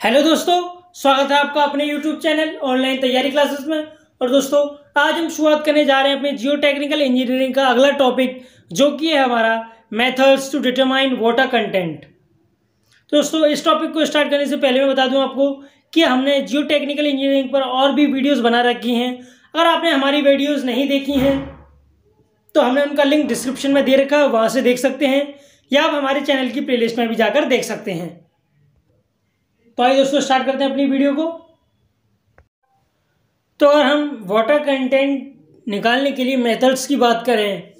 Hello दोस्तों, स्वागत है आपका अपने YouTube चैनल ऑनलाइन तैयारी क्लासेस में। और दोस्तों, आज हम शुरुआत करने जा रहे हैं अपने जियो टेक्निकल इंजीनियरिंग का अगला टॉपिक, जो कि है हमारा methods to determine water content. दोस्तों, इस टॉपिक को स्टार्ट करने से पहले मैं बता दूं आपको कि हमने जियो टेक्निकल इंजीनियरिंग पर और भी वीडियोज़ बना रखी हैं। अगर आपने हमारी वीडियोज़ नहीं देखी हैं तो हमने उनका लिंक डिस्क्रिप्शन में दे रखा है, वहाँ से देख सकते हैं, या आप हमारे चैनल की प्लेलिस्ट में भी जाकर देख सकते हैं। तो आइए दोस्तों, स्टार्ट करते हैं अपनी वीडियो को। तो अगर हम वाटर कंटेंट निकालने के लिए मेथड्स की बात करें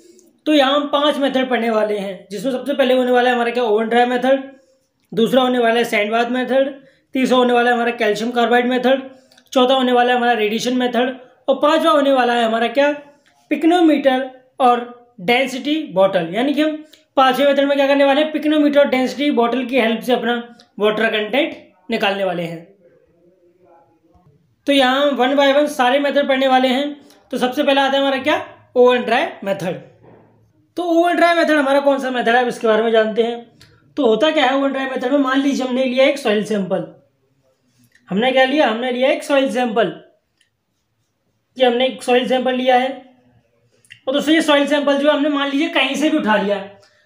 तो यहाँ हम 5 मेथड पढ़ने वाले हैं, जिसमें सबसे पहले होने वाला है हमारा क्या ओवन ड्राई मेथड, दूसरा होने वाला है सैंड बाथ मेथड, तीसरा होने वाला है हमारा कैल्शियम कार्बाइड मेथड, चौथा होने वाला है हमारा रेडिएशन मेथड, और पांचवा होने वाला है हमारा क्या पिक्नोमीटर और डेंसिटी बॉटल। यानी कि हम पांचवें मेथड में क्या करने वाले हैं, पिक्नोमीटर और डेंसिटी बॉटल की हेल्प से अपना वाटर कंटेंट निकालने वाले हैं। तो यहाँ हम 1 बाय 1 सारे मेथड पढ़ने वाले हैं। तो सबसे पहला आता है हमारा क्या ओवन ड्राई मेथड। तो ओवन ड्राई मेथड हमारा कौन सा मेथड है, अब इसके बारे में जानते हैं। तो होता क्या है ओवन ड्राई मेथड में, मान लीजिए हमने लिया एक सॉइल सैंपल। हमने क्या लिया, हमने लिया एक सॉइल सैंपल। कि हमने एक सॉइल सैंपल लिया है, और दोस्तों ये सॉइल सैंपल जो हमने मान लीजिए कहीं से भी उठा लिया।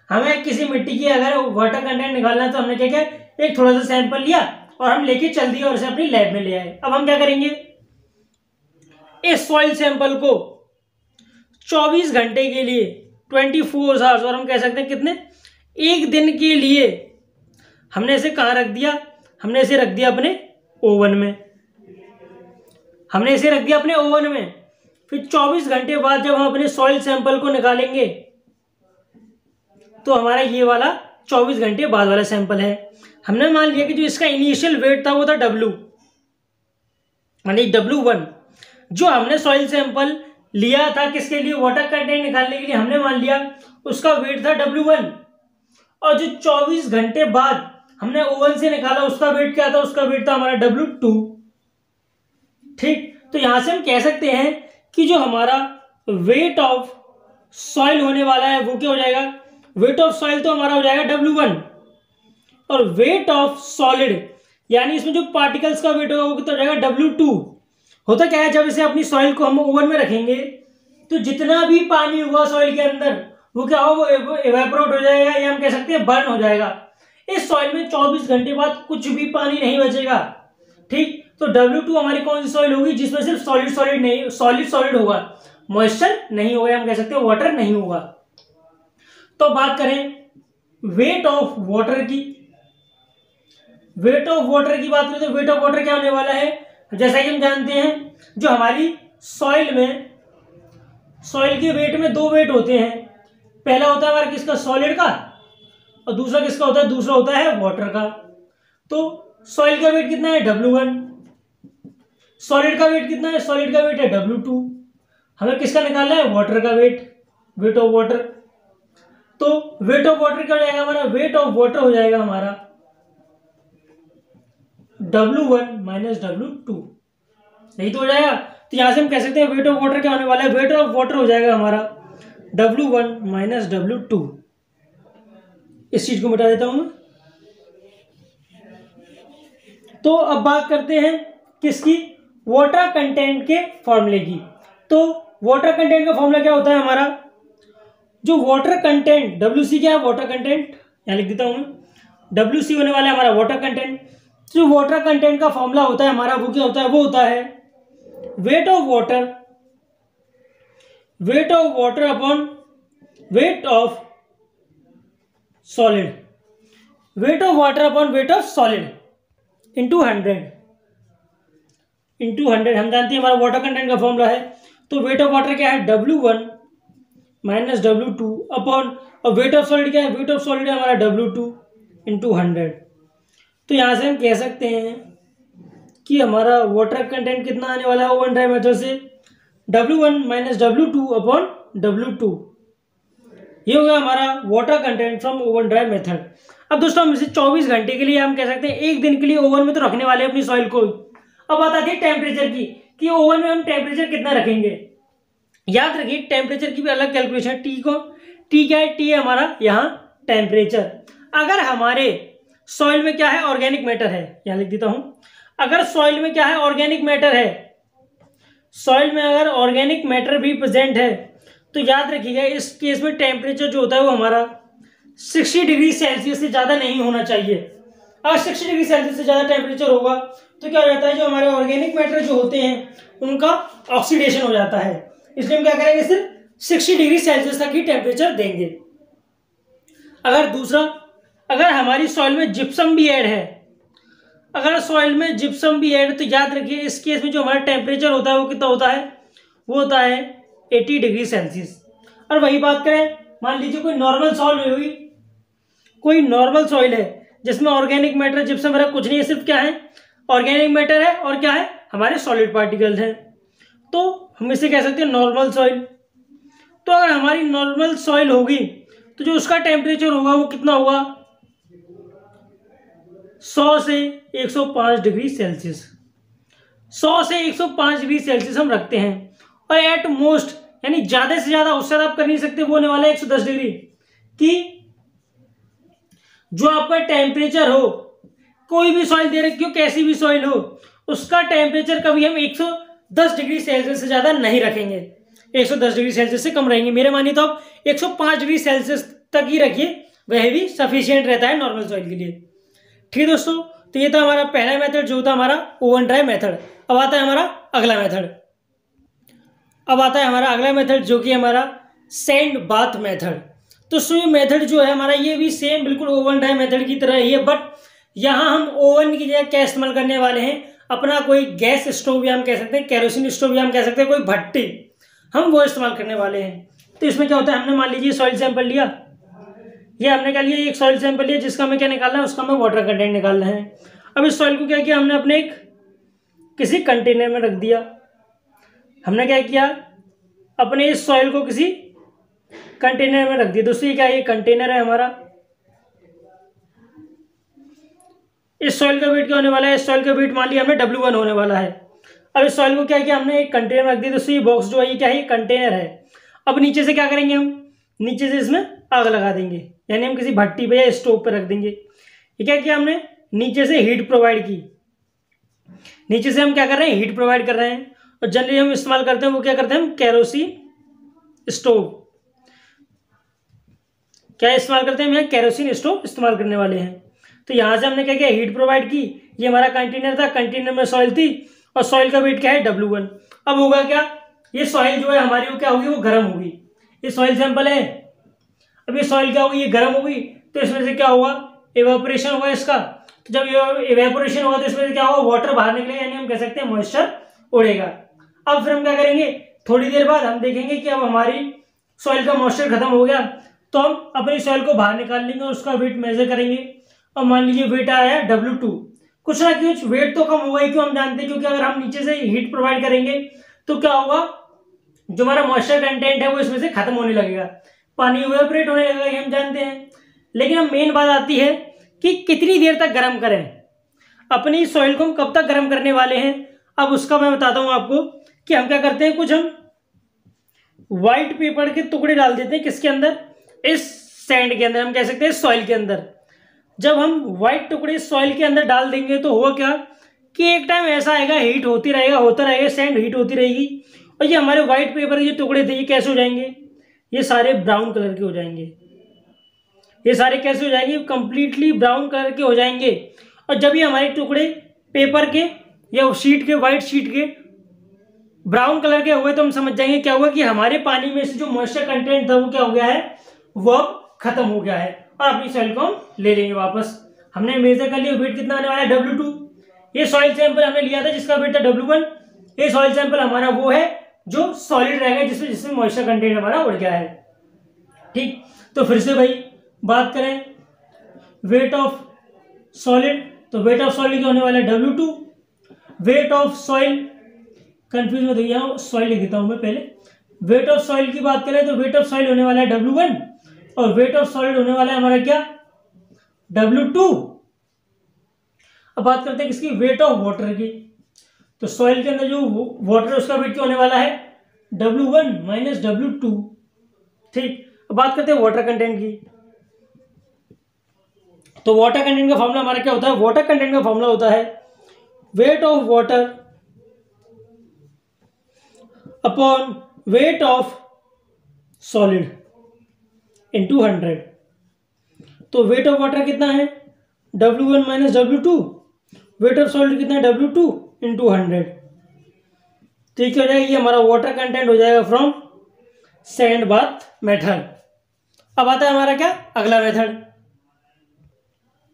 हमें किसी मिट्टी की अगर वाटर कंटेंट निकालना है तो हमने क्या किया, एक थोड़ा सा सैंपल लिया और हम लेके चल दिए और इसे अपनी लैब में ले आए। अब हम क्या करेंगे, इस सॉइल सैंपल को 24 घंटे के लिए 24 आवर्स, और हम कह सकते हैं कितने, एक दिन के लिए हमने इसे कहाँ रख दिया, हमने इसे रख दिया अपने ओवन में। हमने इसे रख दिया अपने ओवन में। फिर 24 घंटे बाद जब हम अपने सॉइल सैंपल को निकालेंगे तो हमारा ये वाला 24 घंटे बाद वाला सैंपल है। हमने मान लिया कि जो इसका इनिशियल वेट था वो था W, मानी W1। जो हमने सॉइल सैंपल लिया था किसके लिए, वाटर कंटेंट निकालने के लिए, हमने मान लिया उसका वेट था W1। और जो 24 घंटे बाद हमने ओवन से निकाला उसका वेट क्या था, उसका वेट था हमारा W2। ठीक, तो यहां से हम कह सकते हैं कि जो हमारा वेट ऑफ सॉइल होने वाला है वो क्या हो जाएगा, वेट ऑफ सॉइल तो हमारा हो जाएगा W1, और वेट ऑफ सॉलिड यानी इसमें जो पार्टिकल्स का वेट होगा वो कितना हो जाएगा W2। होता क्या है, जब इसे अपनी सॉइल को हम ओवन में रखेंगे तो जितना भी पानी हुआ सॉइल के अंदर वो क्या होगा, वो इवेपोरेट हो जाएगा, या हम कह सकते हैं बर्न हो जाएगा। इस सॉइल में 24 घंटे बाद कुछ भी पानी नहीं बचेगा। ठीक, तो W2 हमारी कौन सी सॉइल होगी, जिसमें सिर्फ सॉलिड नहीं, सॉलिड होगा, मॉइस्चर नहीं होगा, हम कह सकते हैं वाटर नहीं होगा। तो बात करें वेट ऑफ वाटर की, वेट ऑफ वाटर की बात करें तो वेट ऑफ वाटर क्या होने वाला है, जैसा कि हम जानते हैं जो हमारी सॉइल के वेट में 2 वेट होते हैं। पहला होता है हमारा किसका, सॉलिड का, और दूसरा किसका होता है, दूसरा होता है वाटर का। तो सॉइल का वेट कितना है, W1। सॉलिड का वेट कितना है, सॉलिड का वेट है W2। हमें किसका निकालना है, वाटर का वेट, वेट ऑफ वाटर। तो वेट ऑफ वाटर क्या हो जाएगा हमारा, वेट ऑफ वाटर हो जाएगा हमारा W1 माइनस W2, यही तो हो जाएगा। तो यहां से हम कह सकते हैं वेट ऑफ वाटर क्या होने वाला है, वेट ऑफ वाटर हो जाएगा हमारा W1 माइनस W2। इस चीज को मिटा देता हूं मैं। तो अब बात करते हैं किसकी, वाटर कंटेंट के फॉर्मूले की। तो वाटर कंटेंट का फॉर्मूला क्या होता है हमारा, जो वाटर कंटेंट WC क्या है, वाटर कंटेंट, यहां लिख देता हूं मैं, WC होने वाला है हमारा वाटर कंटेंट। जो वाटर कंटेंट का फॉर्मूला होता है हमारा वो क्या होता है, वो होता है weight of water upon weight of solid, weight of water upon weight of solid into 100। हम जानते हैं हमारा वाटर कंटेंट का फॉर्मूला है। तो वेट ऑफ वाटर क्या है, W1 माइनस W2 अपॉन, और वेट ऑफ सॉलिड क्या है, वेट ऑफ सॉलिड है हमारा W2 इंटू 100। तो यहां से हम कह सकते हैं कि हमारा वाटर कंटेंट कितना आने वाला है ओवन ड्राई मेथड से, W1 minus W2 upon W2। ये हो गया हमारा water content from oven dry method. अब दोस्तों हम इसे 24 घंटे के लिए, हम कह सकते हैं एक दिन के लिए ओवन में तो रखने वाले हैं अपनी सॉइल को। अब बात आती है टेम्परेचर की, कि ओवन में हम टेम्परेचर कितना रखेंगे। याद रखिए टेम्परेचर की भी अलग कैलकुलेशन, टी क्या है, टी है हमारा यहाँ टेम्परेचर। अगर हमारे सॉइल में क्या है, ऑर्गेनिक मैटर है, यहां लिख देता हूं। अगर सॉइल में क्या है, ऑर्गेनिक मैटर है, सॉइल में अगर ऑर्गेनिक मैटर भी प्रेजेंट है, तो याद रखिएगा इस केस में टेम्परेचर जो होता है वो हमारा 60 डिग्री सेल्सियस से ज़्यादा नहीं होना चाहिए। अगर 60 डिग्री सेल्सियस से ज़्यादा टेम्परेचर होगा तो क्या हो जाता है, जो हमारे ऑर्गेनिक मैटर जो होते हैं उनका ऑक्सीडेशन हो जाता है। इसलिए हम क्या करेंगे, सिर्फ 60 डिग्री सेल्सियस तक ही टेम्परेचर देंगे। अगर दूसरा, अगर हमारी सॉइल में जिप्सम भी ऐड है, अगर सॉइल में जिप्सम भी ऐड, तो याद रखिए इस केस में जो हमारा टेम्परेचर होता है वो कितना होता है, वो होता है 80 डिग्री सेल्सियस। और वही बात करें, मान लीजिए कोई नॉर्मल सॉइल हुई, कोई नॉर्मल सॉइल है जिसमें ऑर्गेनिक मैटर जिप्सम वगैरह कुछ नहीं है, सिर्फ क्या है, ऑर्गेनिक मैटर है और क्या है, हमारे सॉलिड पार्टिकल्स हैं, तो हम इसे कह सकते हैं नॉर्मल सॉइल। तो अगर हमारी नॉर्मल सॉइल होगी तो जो उसका टेम्परेचर होगा वो कितना होगा, 100 से 105 डिग्री सेल्सियस। 100 से 105 डिग्री सेल्सियस हम रखते हैं। और एट मोस्ट, यानी ज्यादा से ज्यादा, उससे आप कर नहीं सकते, वो होने वाला है 110 डिग्री। कि जो आपका टेम्परेचर हो, कोई भी सॉइल दे रखी हो, कैसी भी सॉइल हो, उसका टेम्परेचर कभी हम 110 डिग्री सेल्सियस से ज्यादा नहीं रखेंगे, 110 डिग्री सेल्सियस से कम रहेंगे। मेरे मानिए तो आप 105 डिग्री सेल्सियस तक ही रखिए, वह भी सफिशियंट रहता है नॉर्मल सॉइल के लिए। ठीक है दोस्तों, तो ये था हमारा पहला मेथड जो होता है हमारा ओवन ड्राई मेथड। अब आता है हमारा अगला मेथड। अब आता है हमारा अगला मेथड जो कि हमारा सैंड बाथ मेथड। तो ये मेथड जो है हमारा, ये भी सेम बिल्कुल ओवन ड्राई मेथड की तरह ही है, बट यहाँ हम ओवन की जगह क्या इस्तेमाल करने वाले हैं, अपना कोई गैस स्टोव या हम कह सकते हैं केरोसिन स्टोव या हम कह सकते हैं कोई भट्टी, हम वो इस्तेमाल करने वाले हैं। तो इसमें क्या होता है, हमने मान लीजिए सॉइल सैंपल लिया, ये हमने क्या लिया, एक सॉइल सैंपल लिया जिसका हमें क्या निकालना है, उसका हमें वाटर कंटेंट निकालना है। अब इस सॉइल को क्या किया, हमने अपने एक किसी कंटेनर में रख दिया। हमने क्या किया, अपने इस सॉइल को किसी कंटेनर में रख दिया। दोस्तों ये क्या है, ये कंटेनर है हमारा। इस सॉइल का वेट क्या होने वाला है, इस सॉइल का वेट मान लिया हमने W1 होने वाला है। अब इस सॉइल को क्या किया, हमने एक कंटेनर में रख दिया। दोस्तों ये बॉक्स जो है ये क्या है, ये कंटेनर है। अब नीचे से क्या करेंगे, हम नीचे से इसमें आग लगा देंगे, यानी हम किसी भट्टी पे या स्टोव पे रख देंगे। ये क्या किया हमने, नीचे से हीट प्रोवाइड की। नीचे से हम क्या कर रहे हैं, हीट प्रोवाइड कर रहे हैं। और जनरली हम इस्तेमाल करते हैं वो क्या करते हैं, हम केरोसिन स्टोव, क्या इस्तेमाल करते हैं, हम यहाँ केरोसिन स्टोव इस्तेमाल करने वाले हैं। तो यहाँ से हमने क्या किया, हीट प्रोवाइड की। ये हमारा कंटेनर था, कंटेनर में सॉइल थी और सॉइल का वेट क्या है, W1। अब होगा क्या, ये सॉइल जो है हमारी वो क्या होगी, वो गर्म होगी। ये सॉइल सैंपल है, अब ये सॉइल क्या होगी, ये गर्म होगी। तो इसमें से क्या होगा, इवेपोरेशन होगा इसका। तो जब ये इवेपोरेशन होगा तो इसमें से क्या होगा, वाटर बाहर निकलेगा, यानी हम कह सकते हैं मॉइस्चर उड़ेगा। अब फिर हम क्या करेंगे, थोड़ी देर बाद हम देखेंगे कि अब हमारी सॉइल का मॉइस्चर खत्म हो गया, तो हम अपनी सॉइल को बाहर निकाल लेंगे और उसका वेट मेजर करेंगे। और मान लीजिए वेट आया W2, कुछ ना कुछ वेट तो कम होगा ही, क्यों हम जानते हैं, क्योंकि अगर हम नीचे से हीट प्रोवाइड करेंगे तो क्या होगा, जो हमारा मॉइस्चर कंटेंट है वो इसमें से खत्म होने लगेगा, पानी इवेपोरेट होने लगेगा, ये हम जानते हैं। लेकिन अब मेन बात आती है कि कितनी देर तक गर्म करें, अपनी सॉइल को हम कब तक गर्म करने वाले हैं। अब उसका मैं बताता हूं आपको कि हम क्या करते हैं, कुछ हम व्हाइट पेपर के टुकड़े डाल देते हैं, किसके अंदर, इस सैंड के अंदर, हम कह सकते हैं सॉइल के अंदर। जब हम व्हाइट टुकड़े सॉइल के अंदर डाल देंगे तो होगा क्या कि एक टाइम ऐसा आएगा, हीट होती रहेगा, होता रहेगा, सैंड हीट होती रहेगी, और ये हमारे व्हाइट पेपर के जो टुकड़े थे ये कैसे हो जाएंगे, ये सारे ब्राउन कलर के हो जाएंगे। ये सारे कैसे हो जाएंगे, कंप्लीटली ब्राउन कलर के हो जाएंगे। और जब ये हमारे टुकड़े पेपर के या शीट के, व्हाइट शीट के ब्राउन कलर के हुए तो हम समझ जाएंगे क्या हुआ कि हमारे पानी में से जो मॉइस्चर कंटेंट था वो क्या हो गया है, वो खत्म हो गया है। और अपनी सॉइल को हम ले लेंगे वापस। हमने मेजर कर लिया, वेट कितना आने वाला है, W2। ये सॉइल सैंपल हमने लिया था जिसका वेट था W1। ये सॉइल सैंपल हमारा वो है जो सॉलिड रहेगा, जिसमें मॉइस्चर कंटेंट हमारा उड़ गया है। ठीक, तो फिर से भाई बात करें वेट ऑफ सॉलिड, तो वेट ऑफ सॉलिड क्या होने वाला है, W2। Weight of soil, confuse मत होइए, सॉइल लिख देता हूं मैं पहले। वेट ऑफ सॉइल की बात करें तो वेट ऑफ सॉइल होने वाला है W1 और वेट ऑफ सॉलिड होने वाला है हमारा क्या, W2। अब बात करते हैं किसकी, वेट ऑफ वाटर की। तो सॉइल के अंदर जो वाटर है उसका वेट क्या होने वाला है, W1 माइनस W2। ठीक, अब बात करते हैं वाटर कंटेंट की। तो वाटर कंटेंट का फॉर्मूला हमारा क्या होता है? वाटर कंटेंट का फॉर्मूला होता है weight of water upon weight of solid into 100। तो वेट ऑफ वाटर कितना है? W1 minus W2। Weight of solid कितना है? W2 into 100। तो ये क्या हो जाएगा? ये हमारा वाटर कंटेंट हो जाएगा फ्रॉम सैंड बाथ मेथड। अब आता है हमारा क्या? अगला मेथड।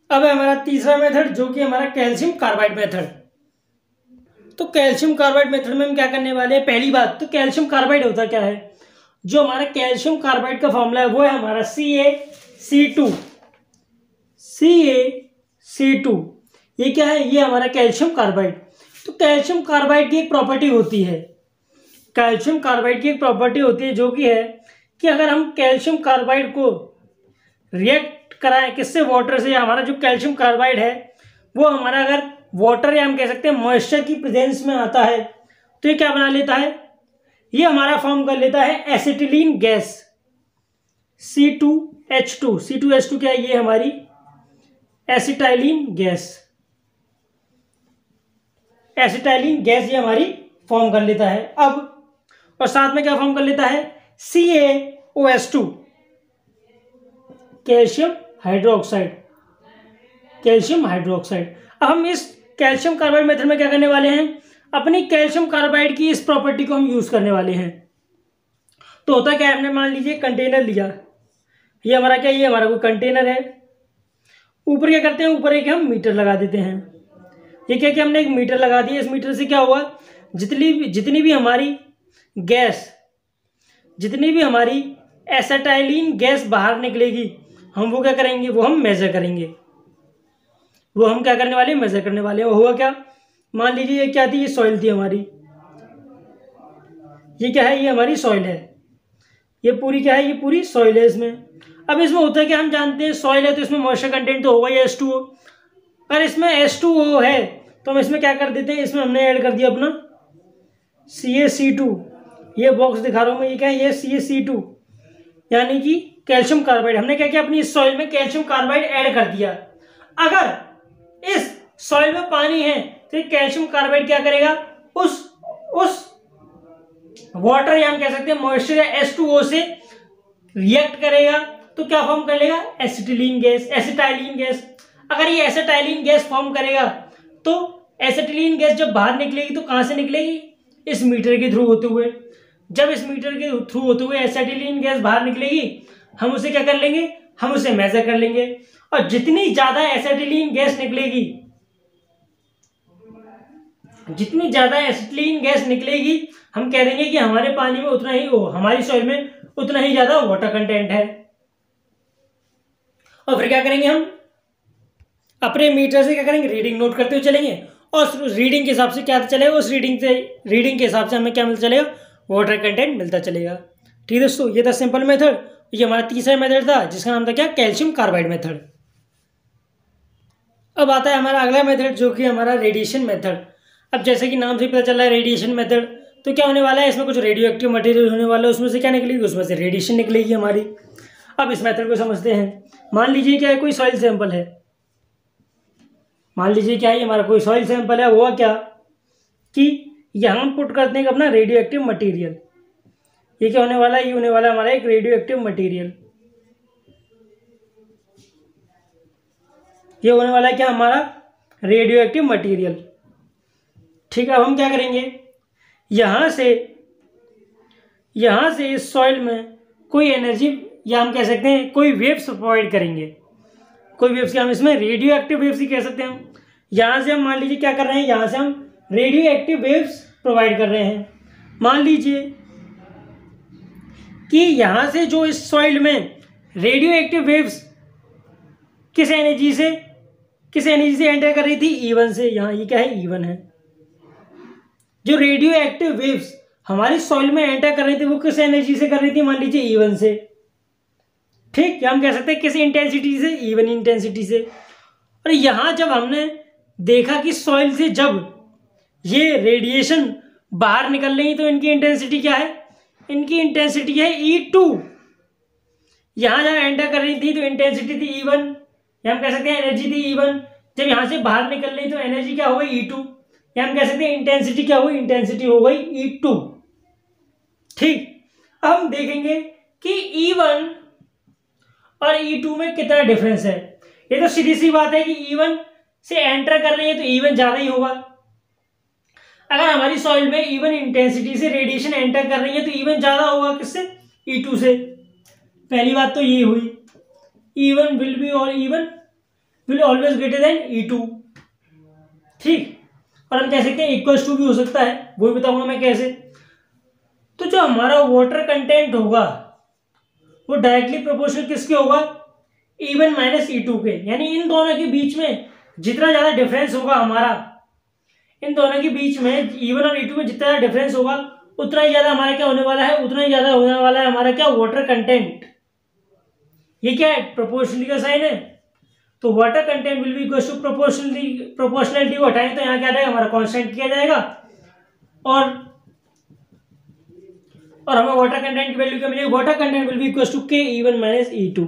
अब है हमारा तीसरा मेथड जो कि हमारा कैल्शियम कार्बाइड मेथड। तो कैल्शियम कार्बाइड मेथड में हम क्या करने वाले हैं? पहली बात तो कैल्शियम कार्बाइड होता क्या है? जो हमारा कैल्शियम कार्बाइड का फॉर्मूला है वो है हमारा CaC2। CaC2 ये क्या है? ये हमारा कैल्शियम कार्बाइड। तो कैल्शियम कार्बाइड की एक प्रॉपर्टी होती है, कैल्शियम कार्बाइड की एक प्रॉपर्टी होती है जो कि है कि अगर हम कैल्शियम कार्बाइड को रिएक्ट कराएं किससे? वाटर से। हमारा जो कैल्शियम कार्बाइड है वो हमारा अगर वाटर या हम कह सकते हैं मॉइस्चर की प्रेजेंस में आता है तो ये क्या बना लेता है? ये हमारा फॉर्म कर लेता है एसिटिलीन गैस C2H2। C2H2 क्या है? ये हमारी एसिटाइलिन गैस, एसिटाइलिन गैस ये हमारी फॉर्म कर लेता है। अब और साथ में क्या फॉर्म कर लेता है? CaOH2 calcium hydroxide, calcium hydroxide. अब हम इस कैल्शियम कार्बाइड मेथड में क्या करने वाले हैं? अपनी कैल्शियम कार्बाइड की इस प्रॉपर्टी को हम यूज करने वाले हैं। तो होता क्या है? हमने मान लीजिए कंटेनर लिया, ये हमारा क्या? ये हमारा कोई कंटेनर है। ऊपर क्या करते हैं? ऊपर एक हम मीटर लगा देते हैं। ये क्या हमने एक मीटर लगा दिया। इस मीटर से क्या हुआ? जितनी भी हमारी गैस, जितनी भी हमारी एसिटाइलिन गैस बाहर निकलेगी हम वो क्या करेंगे? वो हम मेजर करेंगे। वो हम क्या करने वाले हैं? मेजर करने वाले हैं। वो हुआ क्या? मान लीजिए ये क्या थी? ये सॉइल थी हमारी। ये क्या है? ये हमारी सॉइल है। ये पूरी क्या है? ये पूरी सॉइल है इसमें। अब इसमें होता है कि हम जानते हैं सॉइल है तो इसमें मॉइस्चर कंटेंट तो होगा ही H2O। अगर इसमें H2O है तो हम इसमें क्या कर देते हैं? इसमें हमने ऐड कर दिया अपना CaC2। ये बॉक्स दिखा रहा हूं मैं, ये क्या है? ये CaC2 यानी कि कैल्शियम कार्बाइड। हमने क्या किया? अपनी इस सॉइल में कैल्शियम कार्बाइड ऐड कर दिया। अगर इस सॉइल में पानी है तो ये कैल्शियम कार्बाइड क्या करेगा? उस वाटर या हम कह सकते हैं मॉइस्चर या H2O से रिएक्ट करेगा तो क्या फॉर्म कर लेगा? Acetylene gas, acetylene gas. अगर ये एसिटाइलिन गैस फॉर्म करेगा तो एसिटिलीन गैस जब बाहर निकलेगी तो कहां से निकलेगी? इस मीटर के थ्रू होते हुए। जब इस मीटर के थ्रू होते हुए एसिटिलीन गैस बाहर निकलेगी हम उसे क्या कर लेंगे? हम उसे मेजर कर लेंगे। और जितनी ज्यादा एसिटिलीन गैस निकलेगी, जितनी ज्यादा एसिटिलीन गैस निकलेगी हम कह देंगे कि हमारे पानी में उतना ही, हमारी सॉइल में उतना ही ज्यादा वाटर कंटेंट है। और फिर क्या करेंगे? हम अपने मीटर से क्या करेंगे? रीडिंग नोट करते हुए चलेंगे और उस रीडिंग के हिसाब से क्या चलेगा? उस रीडिंग के हिसाब से हमें क्या मिलता चलेगा? वाटर कंटेंट मिलता चलेगा। ठीक है दोस्तों, ये था सिंपल मेथड। ये हमारा तीसरा मेथड था जिसका नाम था क्या? Calcium carbide method. अब आता है हमारा अगला मेथड जो कि हमारा रेडिएशन मेथड। अब जैसे कि नाम से पता चल रहा है रेडिएशन मेथड, तो क्या होने वाला है? इसमें कुछ रेडियो एक्टिव मटेरियल होने वाला है। उसमें से क्या निकलेगी? उसमें से रेडिएशन निकलेगी हमारी। अब इस मेथड को समझते हैं। मान लीजिए क्या है? कोई सॉइल सैंपल है। मान लीजिए क्या है? हमारा कोई सॉइल सैंपल है। हुआ क्या कि यहां हम पुट करते हैं अपना रेडियो एक्टिव मटीरियल। ये क्या होने वाला है? ये होने वाला है हमारा एक रेडियो एक्टिव मटीरियल। ये होने वाला है क्या? हमारा रेडियो एक्टिव मटीरियल। ठीक है, अब हम क्या करेंगे? यहां से इस सॉइल में कोई एनर्जी या हम कह सकते हैं कोई वेव्स प्रोवाइड करेंगे। कोई वेव्स क्या हम इसमें रेडियो एक्टिव वेव्स ही कह सकते हैं। यहां से हम मान लीजिए क्या कर रहे हैं? यहां से हम रेडियो एक्टिव वेव्स प्रोवाइड कर रहे हैं। मान लीजिए कि यहां से जो इस सॉइल में रेडियो एक्टिव वेव्स किस एनर्जी से एंटर कर रही थी? E1 से। यहां ये क्या है? E1 है। जो रेडियो एक्टिव वेव्स हमारी सॉइल में एंटर कर रही थी वो किस एनर्जी से कर रही थी? मान लीजिए E1 से। ठीक, या हम कह सकते हैं किस इंटेंसिटी से? E1 इंटेंसिटी से। और यहां जब हमने देखा कि सॉइल से जब ये रेडिएशन बाहर निकल रही तो इनकी इंटेंसिटी क्या है? इनकी इंटेंसिटी है E2। यहां जब एंटर कर रही थी तो इंटेंसिटी थी E1। या हम कह सकते हैं एनर्जी थी E1, जब यहाँ से बाहर निकल रही तो एनर्जी क्या हो गई E2, या हम कह सकते हैं इंटेंसिटी क्या हुई, इंटेंसिटी हो गई E2। ठीक, अब हम देखेंगे कि E1 और E2 में कितना डिफरेंस है। ये तो सीधी सी बात है कि E1 से एंटर कर रही है तो E1 ज्यादा ही होगा। अगर हमारी सॉइल में E1 इंटेंसिटी से रेडिएशन एंटर कर रही है तो E1 ज्यादा होगा किससे, E2 से। पहली बात तो ये हुई, E1 विल बी और E1 will always greater than E2। ठीक, और हम कह सकते हैं इक्वल्स टू भी हो सकता है, वो भी बताऊंगा मैं कैसे। तो जो हमारा वाटर कंटेंट होगा वो डायरेक्टली प्रोपोर्शनल किसके होगा, E1 माइनस E2 के। यानी इन दोनों के बीच में जितना ज्यादा डिफरेंस होगा हमारा, इन दोनों के बीच में E1 और E2 में जितना ज्यादा डिफरेंस होगा उतना ही ज्यादा हमारा क्या होने वाला है, उतना ही ज्यादा होने वाला है हमारा क्या, वाटर कंटेंट। ये क्या है, प्रोपोर्शनली का साइन है, तो water content will be equal to proportionality को हटाएंगे तो यहाँ क्या आ जाएगा, हमारा कांस्टेंट किया जाएगा, और हमें वाटर कंटेंट की वैल्यू क्या मिलेगी, water content will be equal to K E1 minus E2।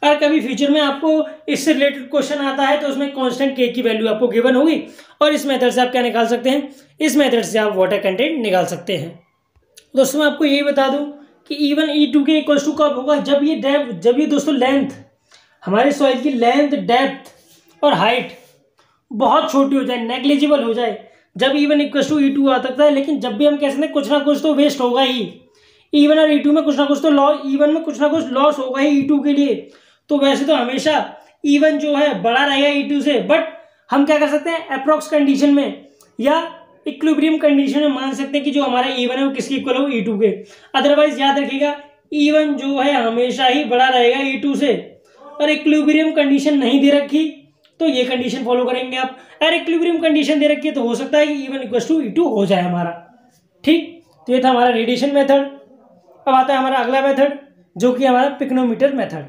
अगर कभी फ्यूचर में आपको इससे रिलेटेड क्वेश्चन आता है तो उसमें कांस्टेंट के की वैल्यू आपको गिवन होगी, और इस मेथड से आप क्या निकाल सकते हैं, इस मेथड से आप वाटर कंटेंट निकाल सकते हैं। दोस्तों मैं आपको यही बता दूं कि E1 E2 के इक्वल टू कब होगा, जब ये दोस्तों लेंथ, हमारे सॉइल की लेंथ, डेप्थ और हाइट बहुत छोटी हो जाए, नेग्लिजिबल हो जाए, जब E1 इक्वल टू E2 आ सकता है। लेकिन जब भी हम कह सकते हैं कुछ ना कुछ तो वेस्ट होगा ही, E1 और E2 में कुछ ना कुछ तो लॉस, E1 में कुछ ना कुछ लॉस होगा ही E2 के लिए। तो वैसे तो हमेशा E1 जो है बड़ा रहेगा E2 से, बट हम क्या कर सकते हैं, अप्रोक्स कंडीशन में या इक्विलिब्रियम कंडीशन में मान सकते हैं कि जो हमारा E1 है वो किसके इक्वल हो, E2 के। अदरवाइज याद रखिएगा E1 जो है हमेशा ही बड़ा रहेगा E2 से, और इक्विलिब्रियम कंडीशन नहीं दे रखी तो ये कंडीशन फॉलो करेंगे आप। अगर इक्विलिब्रियम कंडीशन दे रखी है तो हो सकता है कि E1 इक्वल टू E2 हो जाए हमारा। ठीक, तो ये था हमारा रेडिएशन मेथड। अब आता है हमारा अगला मेथड जो कि हमारा पिक्नोमीटर मेथड।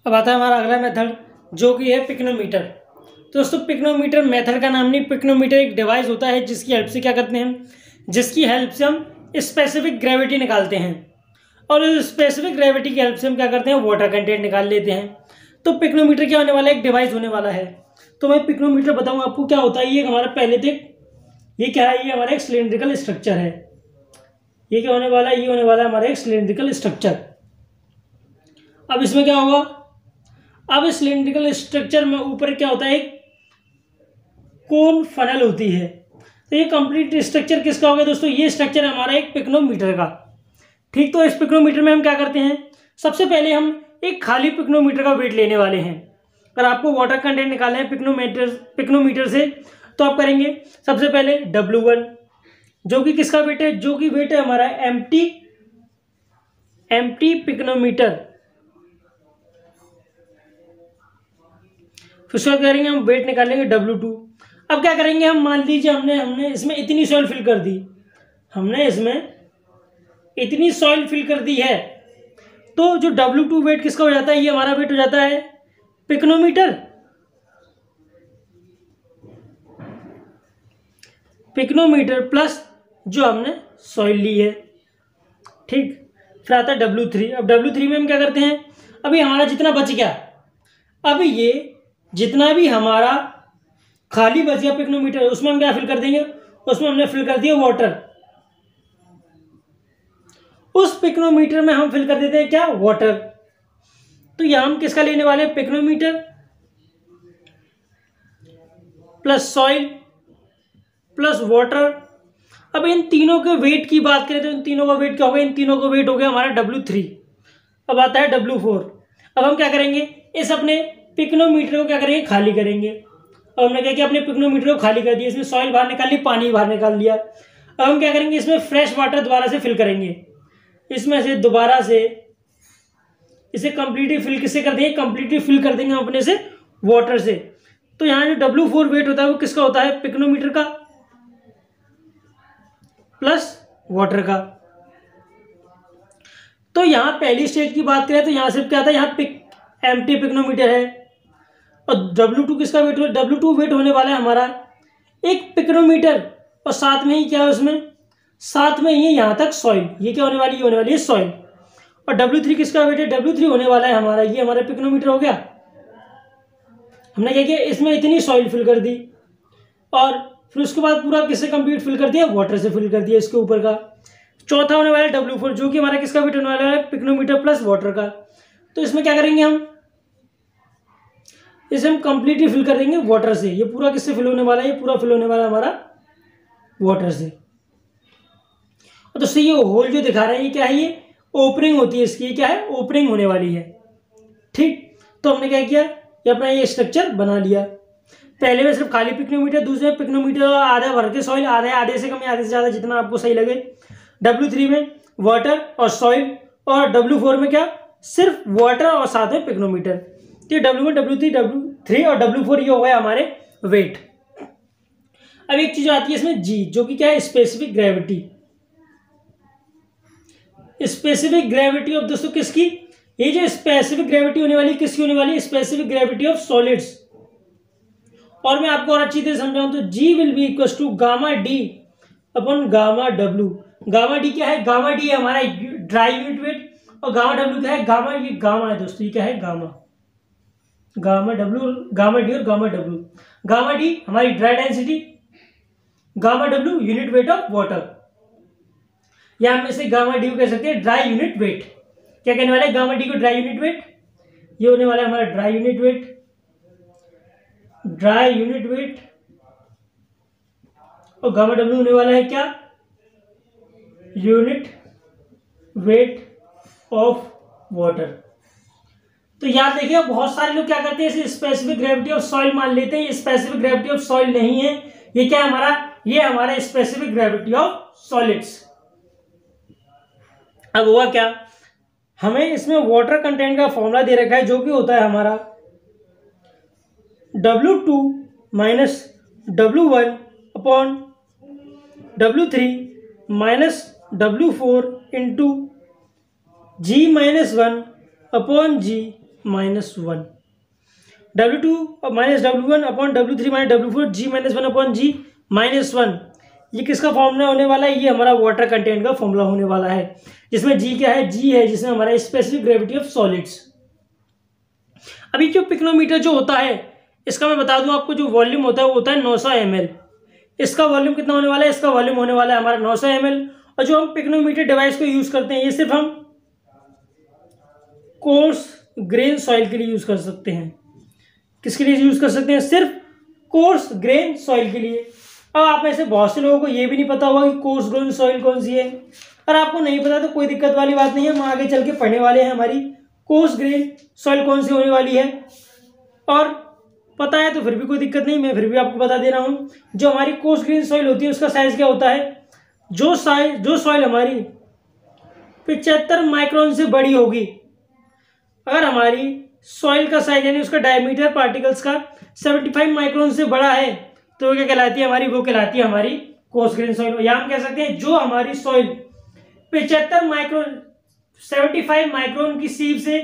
अब आता है हमारा अगला मेथड जो कि है पिक्नोमीटर। तो दोस्तों पिक्नोमीटर मेथड का नाम नहीं, पिक्नोमीटर एक डिवाइस होता है जिसकी हेल्प से क्या करते हैं, जिसकी हेल्प से हम स्पेसिफिक ग्रेविटी निकालते हैं, और उस स्पेसिफिक ग्रेविटी की हेल्प से हम क्या करते हैं, वाटर कंटेंट निकाल लेते हैं। तो पिक्नोमीटर क्या होने वाला है, एक डिवाइस होने वाला है। तो मैं पिक्नोमीटर बताऊंगा आपको क्या होता है। ये हमारा पहले तक ये क्या है, ये हमारा एक सिलेंड्रिकल स्ट्रक्चर है। ये क्या होने वाला है, ये होने वाला है हमारा एक सिलेंड्रिकल स्ट्रक्चर। अब इसमें क्या होगा, अब इस सिलेंड्रिकल स्ट्रक्चर में ऊपर क्या होता है, एक कोन फनल होती है। तो ये कंप्लीट स्ट्रक्चर किसका होगा दोस्तों, ये स्ट्रक्चर हमारा एक पिक्नोमीटर का। ठीक, तो इस पिक्नोमीटर में हम क्या करते हैं, सबसे पहले हम एक खाली पिक्नोमीटर का वेट लेने वाले हैं। अगर आपको वाटर कंटेंट निकालना है पिक्नोमीटर से तो आप करेंगे सबसे पहले W1 जो कि किसका वेट है, जो कि वेट है हमारा एम्प्टी पिक्नोमीटर। फिर उसके बाद करेंगे हम वेट निकालेंगे W2। अब क्या करेंगे हम, मान लीजिए हमने इसमें इतनी सॉइल फिल कर दी, हमने इसमें इतनी सॉइल फिल कर दी है, तो जो W2 वेट किसका हो जाता है, ये हमारा वेट हो जाता है पिक्नोमीटर प्लस जो हमने सॉइल ली है। ठीक, फिर आता है W3। अब W3 में हम क्या करते हैं, अभी हमारा जितना बच गया, अभी ये जितना भी हमारा खाली बच गया पिक्नोमीटर, उसमें हम क्या फिल कर देंगे, उसमें हमने फिल कर दिया वाटर। उस पिक्नोमीटर में हम फिल कर देते हैं क्या, वाटर। तो यहां हम किसका लेने वाले हैं, pycnometer plus soil plus water. अब इन तीनों के वेट की बात करें तो इन तीनों का वेट क्या होगा, इन तीनों का वेट हो गया हमारा W3। अब आता है W4। अब हम क्या करेंगे, इस अपने पिक्नोमीटर को क्या करेंगे, खाली करेंगे। अब हमने क्या किया, अपने पिक्नोमीटर को खाली कर दिया, इसमें सॉइल बाहर निकाल ली, पानी बाहर निकाल दिया। अब हम क्या करेंगे, इसमें फ्रेश वाटर दोबारा से फिल करेंगे, इसमें से दोबारा से इसे कंप्लीटली फिल किससे कर देंगे, कंप्लीटली फिल कर देंगे अपने से वाटर से। तो यहाँ जो W4 वेट होता है वो किसका होता है, पिक्नोमीटर का प्लस वाटर का। तो यहाँ पहली स्टेज की बात करें तो यहाँ से क्या था, यहाँ एम्प्टी पिक्नोमीटर है, और W2 किसका वेट, W2 वेट होने वाला है हमारा एक पिक्नोमीटर, और साथ में ही क्या है उसमें, साथ में ही यहाँ तक सॉइल। ये क्या होने वाली है, ये होने वाली है सॉइल। और W3 किसका वेट है, W3 होने वाला है हमारा, ये हमारा पिकोनोमीटर हो गया। हमने क्या किया, इसमें इतनी सॉइल फिल कर दी और फिर उसके बाद पूरा किससे कंप्लीट फिल कर दिया, वाटर से फिल कर दिया इसके ऊपर का। चौथा होने वाला है W4 जो कि हमारा किसका वेट होने वाला है, पिकोनोमीटर प्लस वाटर का। तो इसमें क्या करेंगे हम, इसे हम कंप्लीटली फिल कर देंगे वाटर से। ये पूरा किससे फिल होने वाला है, ये पूरा फिल होने वाला है हमारा वाटर से। और दोस्तों ये होल जो दिखा रहे हैं ये क्या है, ये ओपनिंग होती है इसकी, ये क्या है, ओपनिंग होने वाली है। ठीक, तो हमने क्या किया, ये अपना ये स्ट्रक्चर बना लिया। पहले में सिर्फ खाली पिकोनोमीटर, दूसरे पिकोनोमीटर आधा भर के सॉइल, आधे से कम या आधे से ज्यादा जितना आपको सही लगे। W3 में वाटर और सॉइल, और W4 में क्या, सिर्फ वाटर और साथ में पिकोनोमीटर। तो W1, W3, W3 और W4 ये हो गए हमारे वेट। अब एक चीज आती है इसमें G, जो कि क्या है, specific gravity. Specific gravity of दोस्तों किसकी, ये जो स्पेसिफिक ग्रेविटी होने वाली किसकी होने वाली है, स्पेसिफिक ग्रेविटी ऑफ सॉलिड्स। और मैं आपको और अच्छी तरह समझाऊं तो G will be equal to gamma D upon gamma W। Gamma D क्या है, गामा D है हमारा ड्राई यूनिट वेट, और गामा W क्या है, गामा, ये गामा है दोस्तों, ये क्या है, gamma, gamma W, gamma D और गामा W। गामा D हमारी dry density, gamma W unit weight of water, या हम इसे गामा D को कह सकते हैं ड्राई यूनिट वेट। क्या कहने वाले, गामा D को ड्राई यूनिट वेट, ये होने वाला है हमारा dry unit wait, dry unit weight, और गामा W होने वाला है क्या, यूनिट वेट ऑफ वाटर। तो याद देखिए, बहुत सारे लोग क्या करते हैं, इसे स्पेसिफिक ग्रेविटी ऑफ सॉइल मान लेते हैं। ये स्पेसिफिक ग्रेविटी ऑफ सॉइल नहीं है, ये क्या है हमारा, ये हमारा स्पेसिफिक ग्रेविटी ऑफ सॉलिड्स। अब हुआ क्या, हमें इसमें वाटर कंटेंट का फॉर्मूला दे रखा है जो कि होता है हमारा W2 minus W1 upon W3 minus W4 into G minus 1 upon G minus 1। W2 minus W1 upon W3 minus W4 G minus 1 upon G minus 1। ये किसका फॉर्मूला होने वाला है, ये हमारा वाटर कंटेंट का फॉर्मूला होने वाला है, जिसमें G क्या है, G है जिसमें हमारा स्पेसिफिक ग्रेविटी ऑफ सॉलिड्स। अभी जो पिकोनोमीटर जो होता है, इसका मैं बता दूं आपको, जो वॉल्यूम होता है वो होता है 900 ml। इसका वॉल्यूम कितना होने वाला है, इसका वॉल्यूम होने वाला है हमारा 900 ml। और जो हम पिकोनोमीटर डिवाइस को यूज करते हैं, ये सिर्फ हम कोर्स ग्रेन सॉइल के लिए यूज कर सकते हैं। किसके लिए यूज कर सकते हैं, सिर्फ कोर्स ग्रेन सॉइल के लिए। अब आप में से बहुत से लोगों को ये भी नहीं पता होगा कि कोर्स ग्रेन सॉइल कौन सी है, और आपको नहीं पता तो कोई दिक्कत वाली बात नहीं है, हम आगे चल के पढ़ने वाले हैं हमारी कोर्स ग्रेन सॉइल कौन सी होने वाली है। और पता है तो फिर भी कोई दिक्कत नहीं, मैं फिर भी आपको बता दे रहा हूं। जो हमारी कोर्स ग्रेन सॉइल होती है उसका साइज क्या होता है, जो सॉइल हमारी 75 माइक्रोन से बड़ी होगी, अगर हमारी सॉइल का साइज यानी उसका डायमीटर पार्टिकल्स का 75 माइक्रोन से बड़ा है तो वो क्या कहलाती है हमारी, वो कहलाती है हमारी कोर्स ग्रेन सॉइल। या हम कह सकते हैं जो हमारी सॉइल 75 माइक्रोन 75 माइक्रोन की सीव से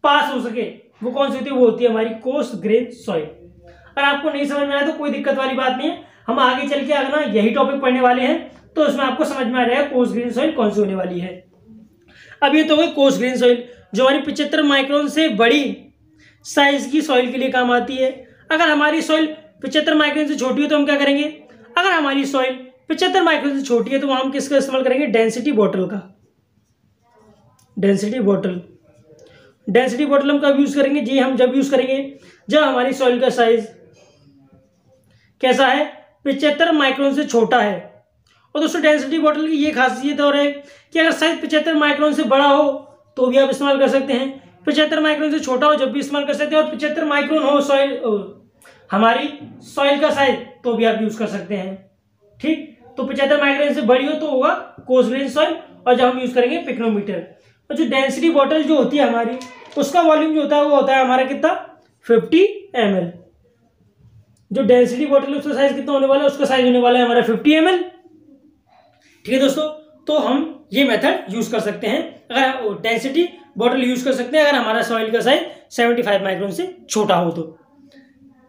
पास हो सके वो कौन सी होती है, वो होती है हमारी कोर्स ग्रेन सॉइल। अगर आपको नहीं समझ में आया तो कोई दिक्कत वाली बात नहीं है, हम आगे चल के अगर ना यही टॉपिक पढ़ने वाले हैं तो उसमें आपको समझ में आ जाएगा कोर्स ग्रेन सॉइल कौन सी होने वाली है। अब ये तो हुई कोर्स ग्रेन सॉइल जो हमारी 75 माइक्रोन से बड़ी साइज की सॉइल के लिए काम आती है। अगर हमारी सॉइल 75 माइक्रोन से छोटी है तो हम क्या करेंगे, अगर हमारी सॉइल 75 माइक्रोन से छोटी है तो हम किसका इस्तेमाल करेंगे, डेंसिटी बॉटल का। डेंसिटी बॉटल हम कब यूज करेंगे जी, हम जब यूज करेंगे जब हमारी सॉइल का साइज कैसा है, 75 माइक्रोन से छोटा है। और दोस्तों डेंसिटी बॉटल की ये खासियत और है कि अगर साइज 75 माइक्रोन से बड़ा हो तो भी आप इस्तेमाल कर सकते हैं, 75 माइक्रोन से छोटा हो जब भी इस्तेमाल कर सकते हैं, और 75 माइक्रोन हो सॉइल हमारी सॉइल का साइज तो भी आप यूज कर सकते हैं। ठीक, तो 75 माइक्रोन से बड़ी हो तो होगा कोर्स ग्रेन सॉइल, और जब हम यूज करेंगे पिकोनोमीटर। और जो डेंसिटी बॉटल जो होती है हमारी, उसका वॉल्यूम जो होता है वो होता है हमारा कितना, 50 ml। जो डेंसिटी बॉटल उसका साइज कितना होने वाला है, उसका साइज होने वाला है हमारा 50 ml। ठीक है दोस्तों, तो हम ये मेथड यूज कर सकते हैं, अगर डेंसिटी बॉटल यूज कर सकते हैं अगर हमारा सॉइल का साइज 75 माइक्रोन से छोटा हो तो।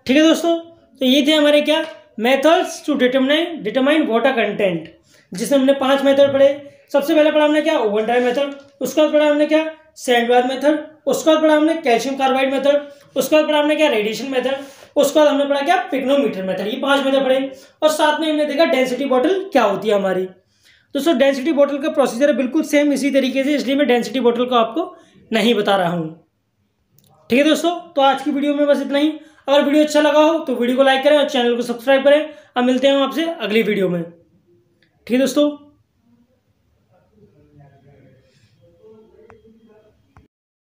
ठीक है दोस्तों, तो ये थे हमारे क्या methods to determine water content, जिसमें हमने 5 मेथड पढ़े। सबसे पहले पढ़ा हमने क्या, ओवन ड्राई मेथड, उसका पढ़ा हमने क्या सैंडबार मेथड, उसके बाद पढ़ा हमने कैल्शियम कार्बाइड मेथड, उसके बाद पढ़ा हमने क्या रेडिएशन मेथड, उसके बाद हमने पढ़ा क्या पिग्नोमीटर मेथड। ये 5 मेथड पढ़े और साथ में हमने देखा डेंसिटी बॉटल क्या होती है हमारी। दोस्तों डेंसिटी बॉटल का प्रोसीजर है बिल्कुल सेम इसी तरीके से, इसलिए मैं डेंसिटी बॉटल को आपको नहीं बता रहा हूँ। ठीक है दोस्तों, तो आज की वीडियो में बस इतना ही। अगर वीडियो अच्छा लगा हो तो वीडियो को लाइक करें और चैनल को सब्सक्राइब करें। अब मिलते हैं हम आपसे अगली वीडियो में। ठीक है दोस्तों।